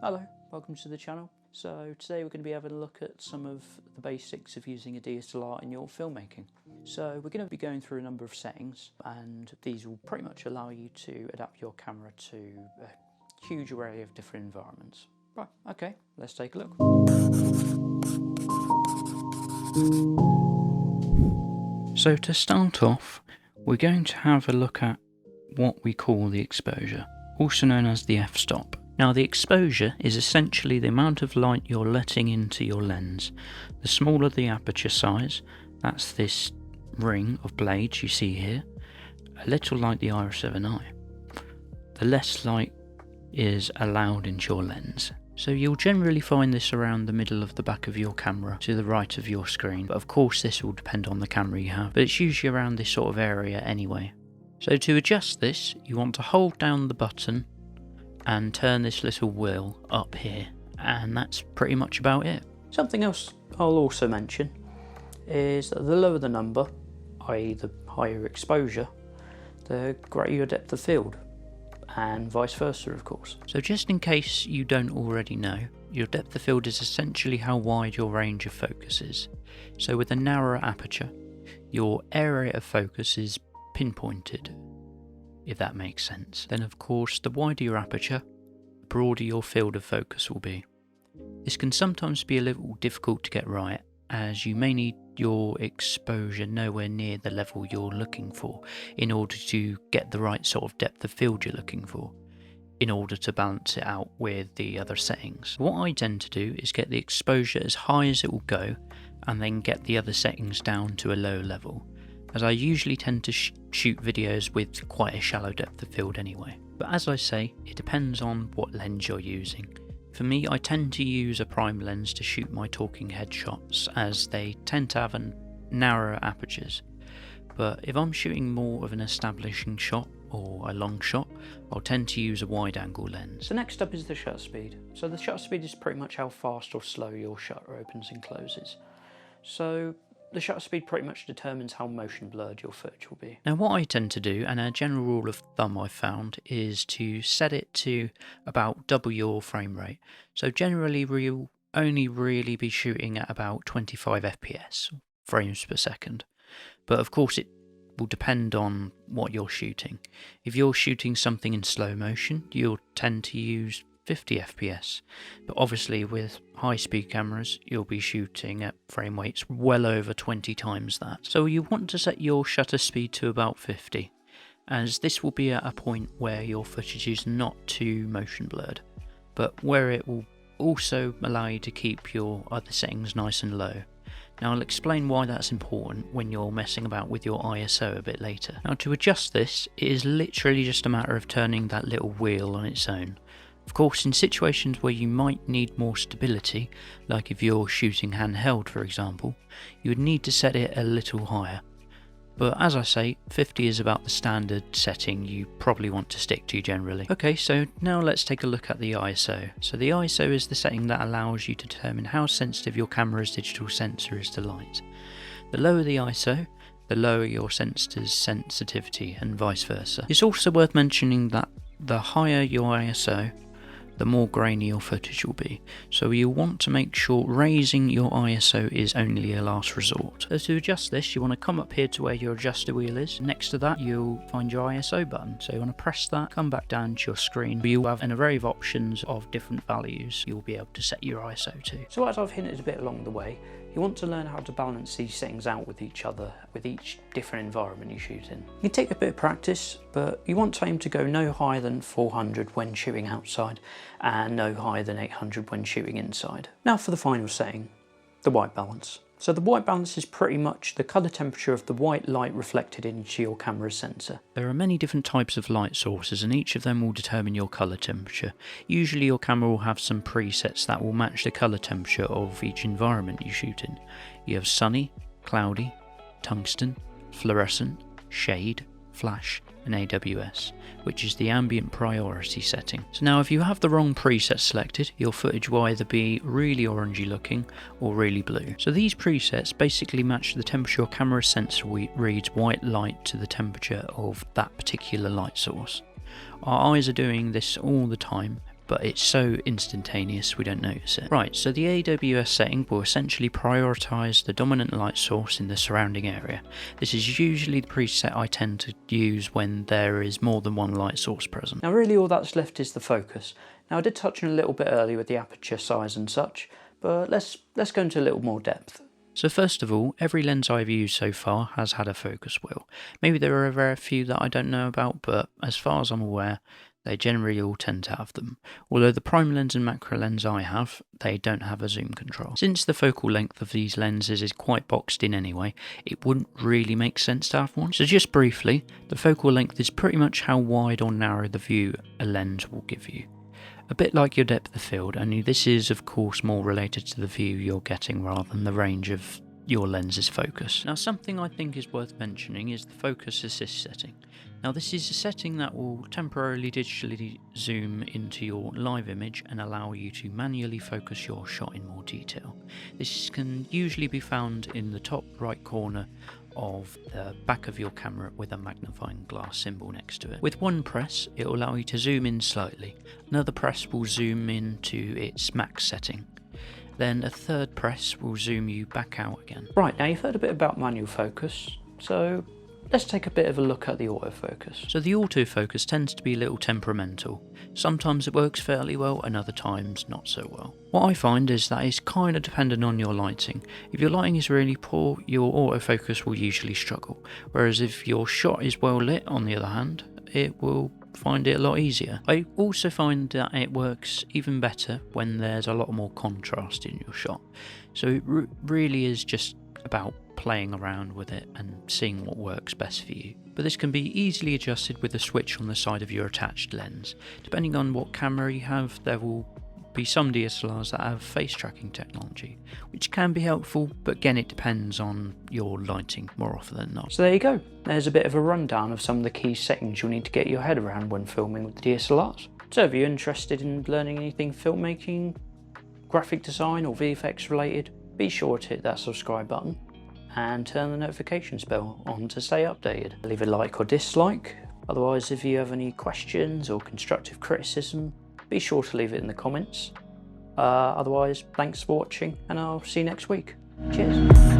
Hello, welcome to the channel. So today we're going to be having a look at some of the basics of using a DSLR in your filmmaking. So we're going to be going through a number of settings, and these will pretty much allow you to adapt your camera to a huge array of different environments. Right, okay, let's take a look. So to start off, we're going to have a look at what we call the exposure, also known as the f-stop. Now the exposure is essentially the amount of light you're letting into your lens. The smaller the aperture size, that's this ring of blades you see here, a little like the iris of an eye, the less light is allowed into your lens. So you'll generally find this around the middle of the back of your camera to the right of your screen, but of course this will depend on the camera you have, but it's usually around this sort of area anyway. So to adjust this, you want to hold down the button and turn this little wheel up here, and that's pretty much about it. Something else I'll also mention is that the lower the number, i.e. the higher exposure, the greater your depth of field, and vice versa of course. So just in case you don't already know, your depth of field is essentially how wide your range of focus is. So with a narrower aperture, your area of focus is pinpointed, if that makes sense. Then of course, the wider your aperture, the broader your field of focus will be. This can sometimes be a little difficult to get right, as you may need your exposure nowhere near the level you're looking for in order to get the right sort of depth of field you're looking for, in order to balance it out with the other settings. What I tend to do is get the exposure as high as it will go, and then get the other settings down to a low level, as I usually tend to shoot videos with quite a shallow depth of field anyway. But as I say, it depends on what lens you're using. For me, I tend to use a prime lens to shoot my talking head shots, as they tend to have narrower apertures. But if I'm shooting more of an establishing shot or a long shot, I'll tend to use a wide angle lens. So next up is the shutter speed. So the shutter speed is pretty much how fast or slow your shutter opens and closes. So the shutter speed pretty much determines how motion blurred your footage will be. Now what I tend to do, and a general rule of thumb I've found, is to set it to about double your frame rate. So generally we'll only really be shooting at about 25 FPS, frames per second. But of course it will depend on what you're shooting. If you're shooting something in slow motion, you'll tend to use 50 FPS, but obviously with high-speed cameras you'll be shooting at frame rates well over 20 times that. So you want to set your shutter speed to about 50, as this will be at a point where your footage is not too motion blurred, but where it will also allow you to keep your other settings nice and low. Now I'll explain why that's important when you're messing about with your ISO a bit later. Now to adjust this, it is literally just a matter of turning that little wheel on its own. Of course, in situations where you might need more stability, like if you're shooting handheld for example, you would need to set it a little higher. But as I say, 50 is about the standard setting you probably want to stick to generally. Okay, so now let's take a look at the ISO. So the ISO is the setting that allows you to determine how sensitive your camera's digital sensor is to light. The lower the ISO, the lower your sensor's sensitivity, and vice versa. It's also worth mentioning that the higher your ISO, the more grainy your footage will be. So you'll want to make sure raising your ISO is only a last resort. So to adjust this, you want to come up here to where your adjuster wheel is. Next to that, you'll find your ISO button. So you want to press that, come back down to your screen. You'll have an array of options of different values you'll be able to set your ISO to. So as I've hinted a bit along the way, you want to learn how to balance these settings out with each other, with each different environment you shoot in. You take a bit of practice, but you want to aim to go no higher than 400 when shooting outside, and no higher than 800 when shooting inside. Now for the final setting, the white balance. So the white balance is pretty much the colour temperature of the white light reflected into your camera's sensor. There are many different types of light sources, and each of them will determine your colour temperature. Usually your camera will have some presets that will match the colour temperature of each environment you shoot in. You have sunny, cloudy, tungsten, fluorescent, shade, flash, and AWS, which is the ambient priority setting. So now if you have the wrong preset selected, your footage will either be really orangey looking or really blue. So these presets basically match the temperature your camera sensor reads white light to the temperature of that particular light source. Our eyes are doing this all the time, but it's so instantaneous we don't notice it. Right, so the AWS setting will essentially prioritise the dominant light source in the surrounding area. This is usually the preset I tend to use when there is more than one light source present. Now really all that's left is the focus. Now I did touch on a little bit earlier with the aperture size and such, but let's go into a little more depth. So first of all, every lens I've used so far has had a focus wheel. Maybe there are a very few that I don't know about, but as far as I'm aware, they generally all tend to have them. Although the prime lens and macro lens I have, they don't have a zoom control. Since the focal length of these lenses is quite boxed in anyway, it wouldn't really make sense to have one. So just briefly, the focal length is pretty much how wide or narrow the view a lens will give you. A bit like your depth of field, only this is of course more related to the view you're getting rather than the range of your lens's focus. Now something I think is worth mentioning is the focus assist setting. Now this is a setting that will temporarily digitally zoom into your live image and allow you to manually focus your shot in more detail. This can usually be found in the top right corner of the back of your camera with a magnifying glass symbol next to it. With one press, it will allow you to zoom in slightly. Another press will zoom in to its max setting. Then a third press will zoom you back out again. Right, now you've heard a bit about manual focus, so let's take a bit of a look at the autofocus. So the autofocus tends to be a little temperamental. Sometimes it works fairly well and other times not so well. What I find is that it's kind of dependent on your lighting. If your lighting is really poor, your autofocus will usually struggle. Whereas if your shot is well lit, on the other hand, it will find it a lot easier. I also find that it works even better when there's a lot more contrast in your shot. So it really is just about playing around with it and seeing what works best for you. But this can be easily adjusted with a switch on the side of your attached lens. Depending on what camera you have, there will be some DSLRs that have face tracking technology, which can be helpful, but again it depends on your lighting more often than not. So there you go, there's a bit of a rundown of some of the key settings you'll need to get your head around when filming with the DSLRs. So if you're interested in learning anything filmmaking, graphic design or VFX related, be sure to hit that subscribe button and turn the notifications bell on to stay updated. Leave a like or dislike. Otherwise, if you have any questions or constructive criticism, be sure to leave it in the comments. Otherwise, thanks for watching and I'll see you next week. Cheers.